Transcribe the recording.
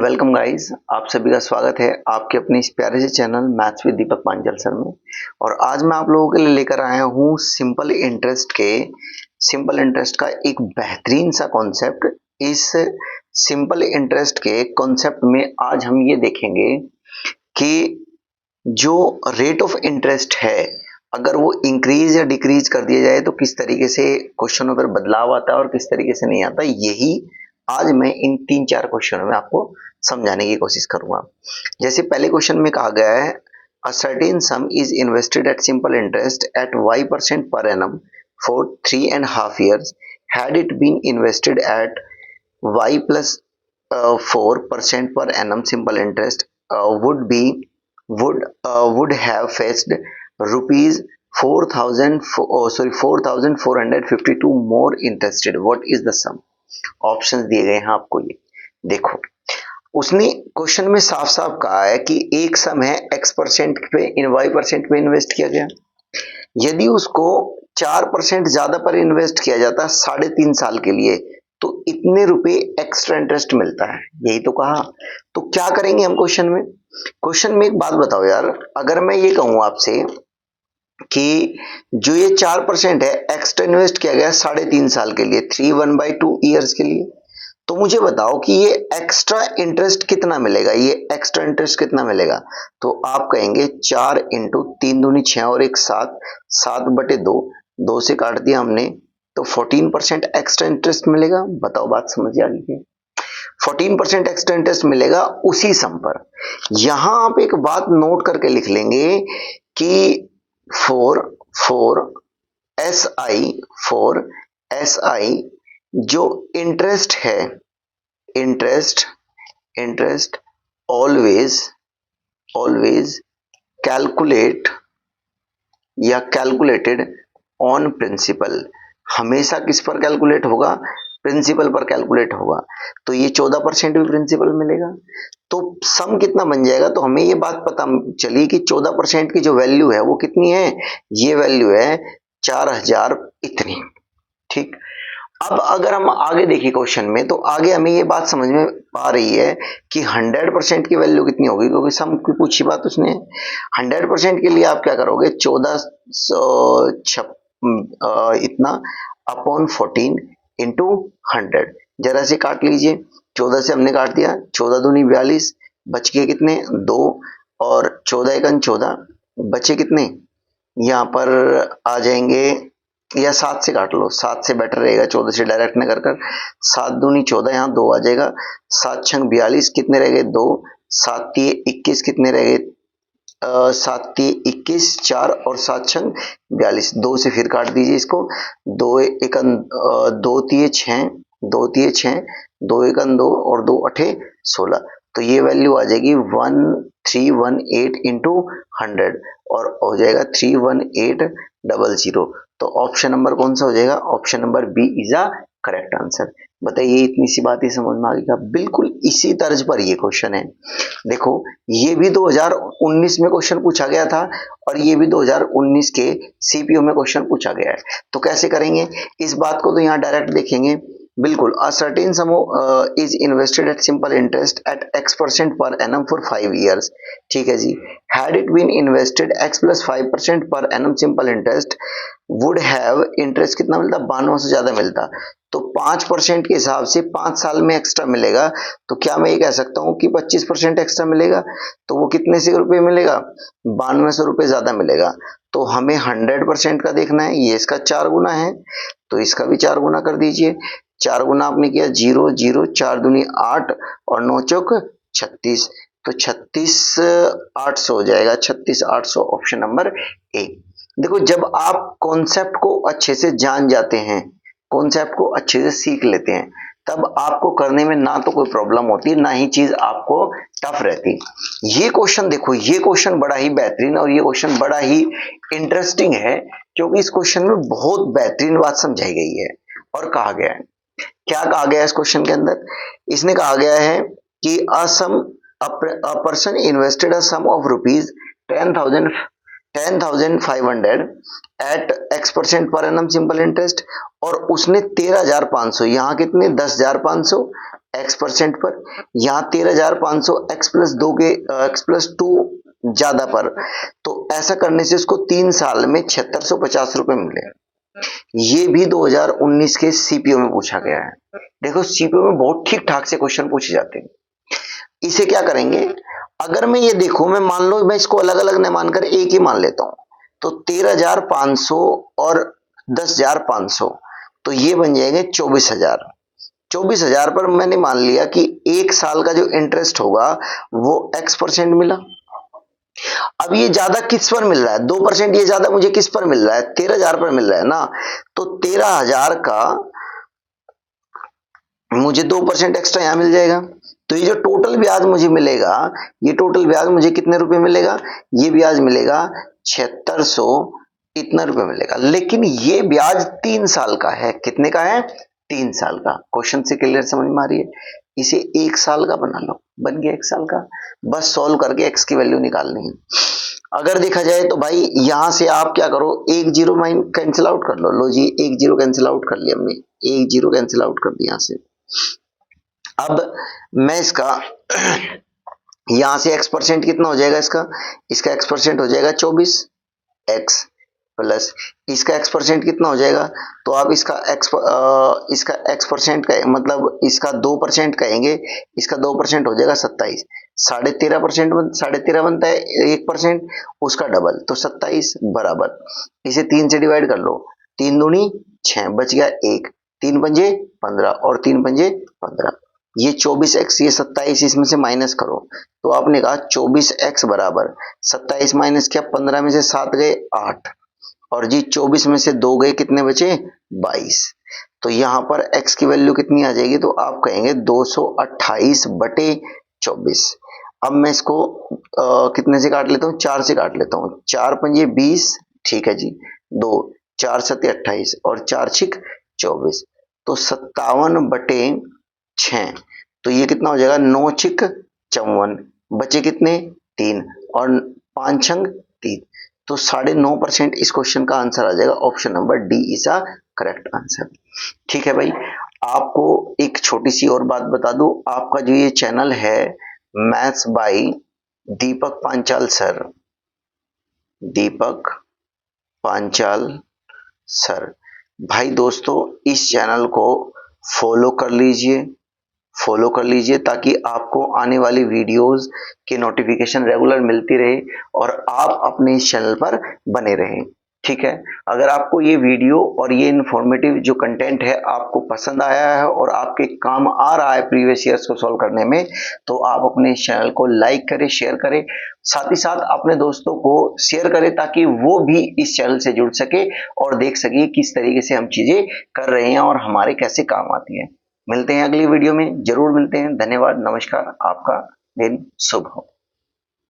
Welcome guys, आप सभी का स्वागत है आपके अपने इस प्यारे से channel maths with Deepak Panchal sir में। और आज मैं आप लोगों के लिए लेकर आया हूँ सिंपल इंटरेस्ट का एक बेहतरीन सा कॉन्सेप्ट। इस सिंपल इंटरेस्ट के कॉन्सेप्ट में आज हम ये देखेंगे कि जो रेट ऑफ इंटरेस्ट है, अगर वो इंक्रीज या डिक्रीज कर दिया जाए तो किस तरीके से क्वेश्चनों पर बदलाव आता है और किस तरीके से नहीं आता। यही आज मैं इन 3-4 क्वेश्चनों में आपको समझाने की कोशिश करूंगा। जैसे पहले क्वेश्चन में कहा गया है, a certain some is invested at simple interest eight y% per annum for 3.5 years. Had it been invested at y plus 4% per annum simple interest, would have fetched rupees 4,452 more interested. What is the sum? Options दिए गए हैं आपको। ये देखो, उसने question में साफ साफ कहा है कि एक सम है x% पे y% पे इन्वेस्ट किया गया। यदि उसको 4% ज्यादा पर इन्वेस्ट किया जाता 3.5 साल के लिए तो इतने रुपए एक्स्ट्रा इंटरेस्ट मिलता है, यही तो कहा। तो क्या करेंगे हम क्वेश्चन में एक बात बताओ यार, अगर मैं ये कहूं आपसे कि जो ये 4% है एक्स्ट्रा इन्वेस्ट किया गया 3.5 साल के लिए, 3/1/2 ईयर्स के लिए, तो मुझे बताओ कि ये एक्स्ट्रा इंटरेस्ट कितना मिलेगा। ये एक्स्ट्रा इंटरेस्ट कितना मिलेगा, तो आप कहेंगे 4 इंटू 3 दूनी 6 और 1 7, 7/2, 2 से काट दिया हमने तो 14% एक्स्ट्रा इंटरेस्ट मिलेगा। बताओ, बात समझ आ गई। 14% एक्स्ट्रा इंटरेस्ट मिलेगा उसी सम पर। यहां आप एक बात नोट करके लिख लेंगे कि फोर एस आई जो इंटरेस्ट है, इंटरेस्ट ऑलवेज कैलकुलेट या कैलकुलेटेड ऑन प्रिंसिपल। हमेशा किस पर कैलकुलेट होगा? प्रिंसिपल पर कैलकुलेट होगा। तो ये 14% भी प्रिंसिपल मिलेगा। तो सम कितना बन जाएगा, तो हमें ये बात पता चली कि 14% की जो वैल्यू है वो कितनी है, ये वैल्यू है 4000 इतनी। ठीक, अब अगर हम आगे देखिए क्वेश्चन में, तो आगे हमें ये बात समझ में आ रही है कि 100% की वैल्यू कितनी होगी, क्योंकि सम की पूछी बात उसने। 100% के लिए आप क्या करोगे, 14 इतना अपॉन 14 इंटू 100। जरा से काट लीजिए, 14 से हमने काट दिया, 14 दूनी 42, बच गए कितने 2, और 14 एकन 14, बचे कितने यहाँ पर आ जाएंगे, या 7 से काट लो, 7 से बेटर रहेगा 14 से डायरेक्ट न कर 7 दूनी 14, यहाँ 2 आ जाएगा, 7 छंग 42, कितने रह गए 2, 7 तिये 21, कितने रह गए 7 तिये 21, 4 और 7 छंग 42, 2 से फिर काट दीजिए इसको, 2 एकन 2 तिये 6, 2 तिये 6, 2 एकन 2 और 2 अठे 16। तो ये वैल्यू आ जाएगी 1318 इंटू 100 और हो जाएगा 31800। तो ऑप्शन नंबर कौन सा हो जाएगा? Option number b is a correct answer. बताइए, इतनी सी बात ही समझ में आ गई। बिल्कुल इसी तर्ज पर ये क्वेश्चन है। देखो, ये भी 2019 में क्वेश्चन पूछा गया था और ये भी 2019 के सीपीओ में क्वेश्चन पूछा गया है। तो कैसे करेंगे इस बात को, तो यहाँ डायरेक्ट देखेंगे। बिल्कुल, a certain sum is invested at simple interest at x% per annum for 5 years। ठीक है जी। Had it been invested x plus 5% per annum simple interest would have interest कितना मिलता? 92 से ज्यादा मिलता। तो 5% के हिसाब से 5 साल में एक्स्ट्रा मिलेगा। तो क्या मैं ये कह सकता हूँ कि 25% एक्स्ट्रा मिलेगा, तो वो कितने से रुपए मिलेगा? 9200 रुपए ज्यादा मिलेगा। तो हमें 100% का देखना है, ये इसका 4 गुना है तो इसका भी 4 गुना कर दीजिए। 4 गुना आपने किया 0 0, 4 दूनी 8 और 9 चौक 36, तो 36,800 हो जाएगा। 36,800 ऑप्शन नंबर ए। देखो, जब आप कॉन्सेप्ट को अच्छे से जान जाते हैं, कॉन्सेप्ट को अच्छे से सीख लेते हैं, तब आपको करने में ना तो कोई प्रॉब्लम होती है, ना ही चीज आपको टफ रहती। ये क्वेश्चन देखो, ये क्वेश्चन बड़ा ही बेहतरीन और ये क्वेश्चन बड़ा ही इंटरेस्टिंग है, क्योंकि इस क्वेश्चन में बहुत बेहतरीन बात समझाई गई है। और कहा गया है, क्या कहा गया है इस क्वेश्चन के अंदर? इसने कहा गया है कि a person invested a sum of rupees 10,500 at x% per annum simple interest, और उसने 13,500, यहाँ कितने 10,500 x% पर, यहाँ 13,500 x प्लस 2 के x+2 ज्यादा पर, तो ऐसा करने से उसको 3 साल में 7650 रुपए मिले। ये भी 2019 के सीपीओ में पूछा गया है। देखो सीपीओ में बहुत ठीक ठाक से क्वेश्चन पूछे जाते हैं। इसे क्या करेंगे, अगर मैं ये देखूं, मैं मान लो मैं इसको अलग अलग न मानकर एक ही मान लेता हूं, तो 13,500 और 10,500, तो ये बन जाएंगे 24,000। 24,000 पर मैंने मान लिया कि एक साल का जो इंटरेस्ट होगा वो x% मिला। अब ये ज्यादा किस पर मिल रहा है, 2% ये ज्यादा मुझे किस पर मिल रहा है, 13,000 पर मिल रहा है ना, तो 13,000 का मुझे 2% एक्स्ट्रा यहां मिल जाएगा। तो ये जो टोटल ब्याज मुझे मिलेगा, ये टोटल ब्याज मुझे कितने रुपए मिलेगा, ये ब्याज मिलेगा 7600 इतना रुपए मिलेगा। लेकिन ये ब्याज 3 साल का है। कितने का है, 3 साल का। क्वेश्चन से क्लियर समझ में आ रही है। इसे 1 साल का बना लो, बन गया 1 साल का। बस सॉल्व करके x की वैल्यू निकालनी है। अगर देखा जाए तो भाई यहां से आप क्या करो, एक जीरो माइन कैंसिल आउट कर लो जी, एक जीरो कैंसिल आउट कर लिया हमने, एक जीरो कैंसिल आउट कर दिया यहां से। अब मैं इसका यहां से x% कितना हो जाएगा, इसका x% हो जाएगा 24x प्लस इसका x% कितना हो जाएगा, तो आप इसका x% का मतलब इसका 2% कहेंगे, इसका 2% हो जाएगा 27। 13.5% बनता है 1%, उसका डबल तो 27 बराबर, इसे 3 से डिवाइड कर लो, 3 दूनी 6, बच गया 1, 3 पंजे 15 और 3 पंजे 15। ये 24x, ये 27, इसमें से माइनस करो, तो आपने कहा 24x बराबर 27 माइनस क्या, 15 में से 7 गए 8, और जी 24 में से 2 गए, कितने बचे 22। तो यहां पर x की वैल्यू कितनी आ जाएगी, तो आप कहेंगे 228/24। अब मैं इसको कितने से काट लेता हूं, 4 से काट लेता हूं, 4 पंजे 20, ठीक है जी, 2 4 सत्ते 28 और 4 छिक 24, तो 57/6। तो ये कितना हो जाएगा, 9 छिक 54, बचे कितने 3 और 5 छंग 3, तो 9.5% इस क्वेश्चन का आंसर आ जाएगा। Option number D is a correct answer. ठीक है भाई, आपको एक छोटी सी और बात बता दूं, आपका जो ये चैनल है maths by Deepak Panchal sir, Deepak Panchal sir, भाई दोस्तों इस चैनल को फॉलो कर लीजिए ताकि आपको आने वाली वीडियोस की नोटिफिकेशन रेगुलर मिलती रहे और आप अपने इस चैनल पर बने रहें। ठीक है, अगर आपको ये वीडियो और ये इन्फॉर्मेटिव जो कंटेंट है आपको पसंद आया है और आपके काम आ रहा है प्रीवियस ईयर्स को सॉल्व करने में, तो आप अपने इस चैनल को लाइक करें, शेयर करें, साथ ही साथ अपने दोस्तों को शेयर करें ताकि वो भी इस चैनल से जुड़ सके और देख सके किस तरीके से हम चीजें कर रहे हैं और हमारे कैसे काम आती है। मिलते हैं अगली वीडियो में, जरूर मिलते हैं। धन्यवाद, नमस्कार, आपका दिन शुभ हो।